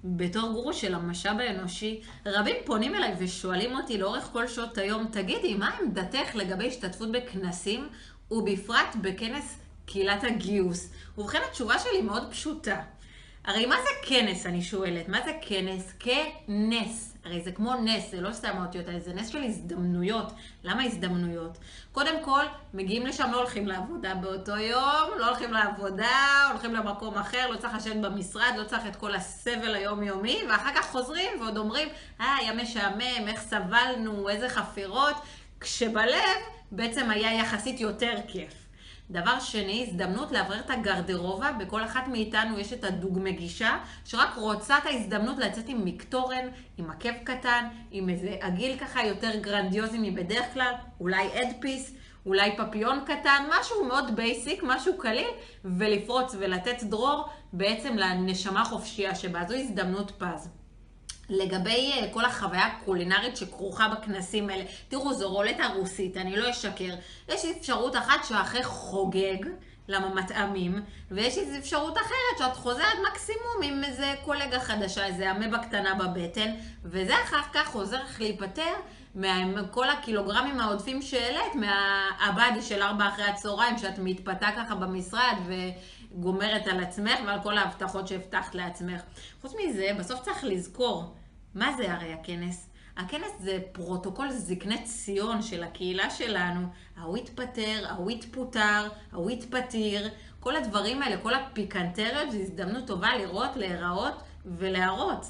בתור גורו של המשאב האנושי, רבים פונים אליי ושואלים אותי לאורך כל שעות היום, תגידי, מה עמדתך לגבי השתתפות בכנסים, ובפרט בכנס קהילת הגיוס? ובכן, התשובה שלי מאוד פשוטה. הרי מה זה כנס, אני שואלת? מה זה כנס? כנס. הרי זה כמו נס, זה לא סתם אותיות, זה נס של הזדמנויות. למה הזדמנויות? קודם כל, מגיעים לשם, לא הולכים לעבודה באותו יום, לא הולכים לעבודה, הולכים למקום אחר, לא צריך לשבת במשרד, לא צריך את כל הסבל היומיומי, ואחר כך חוזרים ועוד אומרים, היה משעמם, איך סבלנו, איזה חפירות, כשבלב בעצם היה יחסית יותר כיף. דבר שני, הזדמנות לעברר את הגרדרובה. בכל אחת מאיתנו יש את הדוגמגישה שרק רוצה את ההזדמנות לצאת עם מקטורן, עם עקב קטן, עם איזה עגיל ככה יותר גרנדיוזי מבדרך כלל, אולי אדפיס, אולי פפיון קטן, משהו מאוד בייסיק, משהו קליל, ולפרוץ ולתת דרור בעצם לנשמה חופשייה שבה. זו הזדמנות פז. לגבי כל החוויה הקולינרית שכרוכה בכנסים האלה, תראו, זו רולטה רוסית, אני לא אשקר. יש אפשרות אחת שאחרי חוגג, למה מטעמים, ויש אפשרות אחרת שאת חוזרת מקסימום עם איזה קולגה חדשה, איזה אמבה קטנה בבטן, וזה אחר כך עוזר לך להיפטר מכל הקילוגרמים העודפים שהעלית, מהעבדי של 4 אחרי הצהריים, שאת מתפתה ככה במשרד וגומרת על עצמך ועל כל ההבטחות שהבטחת לעצמך. חוץ מזה, בסוף צריך לזכור, מה זה הרי הכנס? הכנס זה פרוטוקול זקני ציון של הקהילה שלנו. ההוא התפטר, ההוא התפוטר, ההוא התפטיר. כל הדברים האלה, כל הפיקנטריות, זו הזדמנות טובה לראות, להיראות ולהראות.